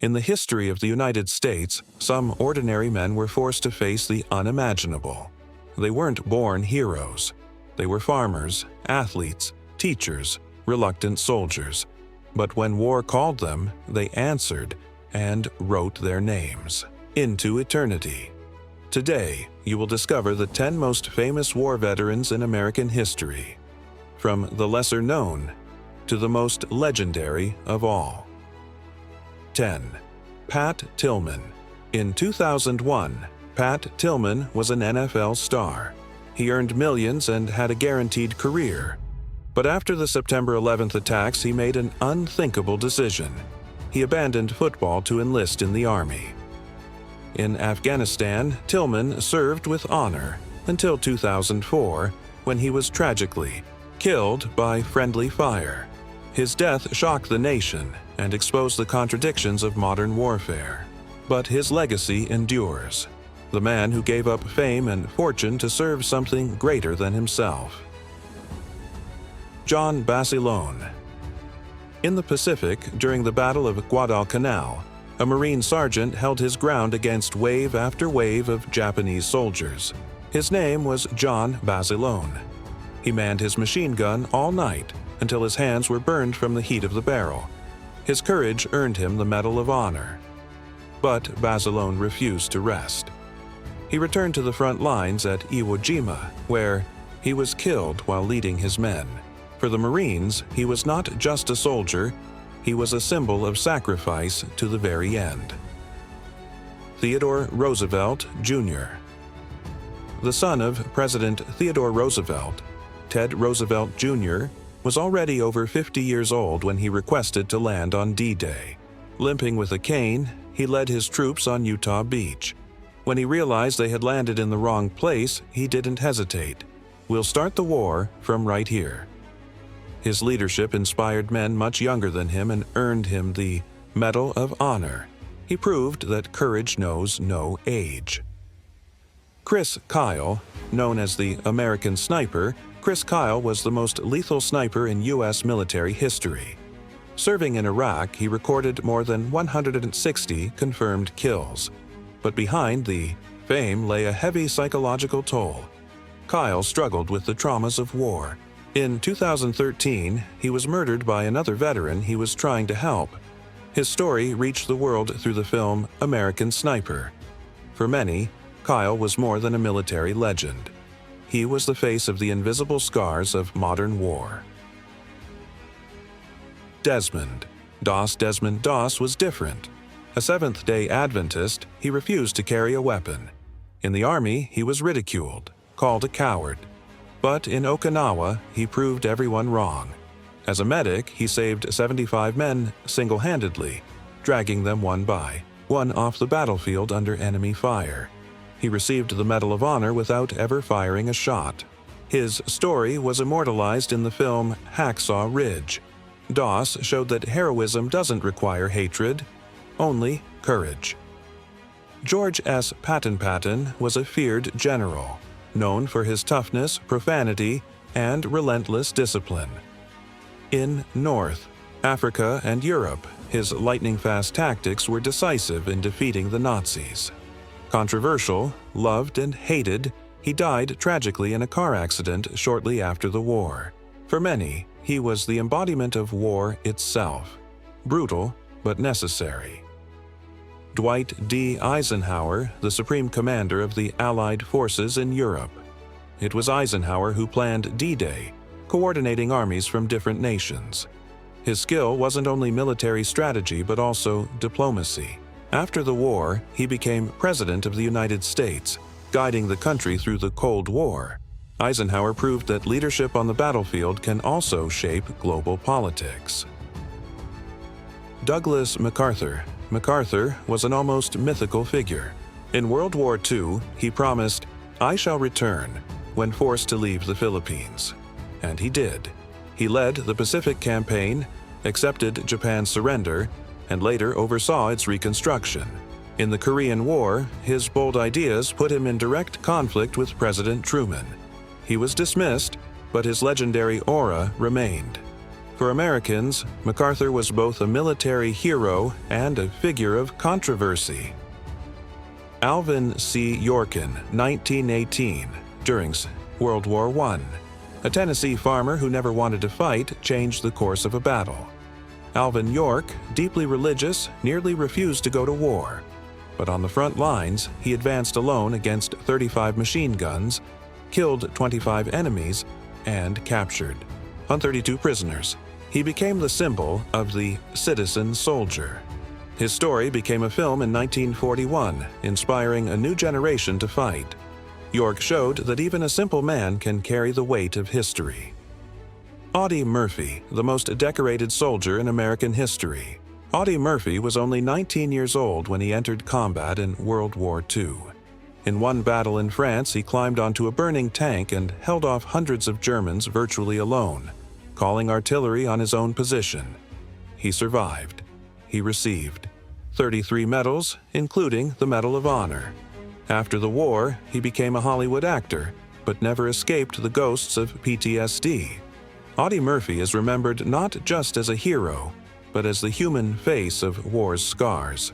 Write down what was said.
In the history of the United States, some ordinary men were forced to face the unimaginable. They weren't born heroes. They were farmers, athletes, teachers, reluctant soldiers. But when war called them, they answered and wrote their names into eternity. Today, you will discover the 10 most famous war veterans in American history, from the lesser known to the most legendary of all. 10. Pat Tillman. In 2001, Pat Tillman was an NFL star. He earned millions and had a guaranteed career. But after the September 11th attacks, he made an unthinkable decision. He abandoned football to enlist in the Army. In Afghanistan, Tillman served with honor until 2004, when he was tragically killed by friendly fire. His death shocked the nation and exposed the contradictions of modern warfare. But his legacy endures. The man who gave up fame and fortune to serve something greater than himself. John Basilone. In the Pacific, during the Battle of Guadalcanal, a Marine sergeant held his ground against wave after wave of Japanese soldiers. His name was John Basilone. He manned his machine gun all night until his hands were burned from the heat of the barrel. His courage earned him the Medal of Honor. But Basilone refused to rest. He returned to the front lines at Iwo Jima, where he was killed while leading his men. For the Marines, he was not just a soldier, he was a symbol of sacrifice to the very end. Theodore Roosevelt, Jr. The son of President Theodore Roosevelt, Ted Roosevelt, Jr., was already over 50 years old when he requested to land on D-Day. Limping with a cane, he led his troops on Utah Beach. When he realized they had landed in the wrong place, he didn't hesitate. "We'll start the war from right here." His leadership inspired men much younger than him and earned him the Medal of Honor. He proved that courage knows no age. Chris Kyle, known as the American Sniper, Chris Kyle was the most lethal sniper in U.S. military history. Serving in Iraq, he recorded more than 160 confirmed kills. But behind the fame lay a heavy psychological toll. Kyle struggled with the traumas of war. In 2013, he was murdered by another veteran he was trying to help. His story reached the world through the film American Sniper. For many, Kyle was more than a military legend. He was the face of the invisible scars of modern war. Desmond. Desmond Doss was different. A Seventh-day Adventist, he refused to carry a weapon. In the Army, he was ridiculed, called a coward. But in Okinawa, he proved everyone wrong. As a medic, he saved 75 men single-handedly, dragging them one by one off the battlefield under enemy fire. He received the Medal of Honor without ever firing a shot. His story was immortalized in the film Hacksaw Ridge. Doss showed that heroism doesn't require hatred, only courage. George S. Patton was a feared general, known for his toughness, profanity, and relentless discipline. In North Africa and Europe, his lightning-fast tactics were decisive in defeating the Nazis. Controversial, loved and hated, he died tragically in a car accident shortly after the war. For many, he was the embodiment of war itself, brutal but necessary. Dwight D. Eisenhower, the Supreme Commander of the Allied forces in Europe. It was Eisenhower who planned D-Day, coordinating armies from different nations. His skill wasn't only military strategy but also diplomacy. After the war, he became President of the United States, guiding the country through the Cold War. Eisenhower proved that leadership on the battlefield can also shape global politics. Douglas MacArthur. MacArthur was an almost mythical figure. In World War II, he promised, "I shall return," when forced to leave the Philippines. And he did. He led the Pacific Campaign, accepted Japan's surrender, and later oversaw its reconstruction. In the Korean War, his bold ideas put him in direct conflict with President Truman. He was dismissed, but his legendary aura remained. For Americans, MacArthur was both a military hero and a figure of controversy. Alvin C. Yorkin, 1918, during World War I. A Tennessee farmer who never wanted to fight changed the course of a battle. Alvin York, deeply religious, nearly refused to go to war. But on the front lines, he advanced alone against 35 machine guns, killed 25 enemies, and captured 132 prisoners. He became the symbol of the citizen soldier. His story became a film in 1941, inspiring a new generation to fight. York showed that even a simple man can carry the weight of history. Audie Murphy, the most decorated soldier in American history. Audie Murphy was only 19 years old when he entered combat in World War II. In one battle in France, he climbed onto a burning tank and held off hundreds of Germans virtually alone, calling artillery on his own position. He survived. He received 33 medals, including the Medal of Honor. After the war, he became a Hollywood actor, but never escaped the ghosts of PTSD. Audie Murphy is remembered not just as a hero, but as the human face of war's scars.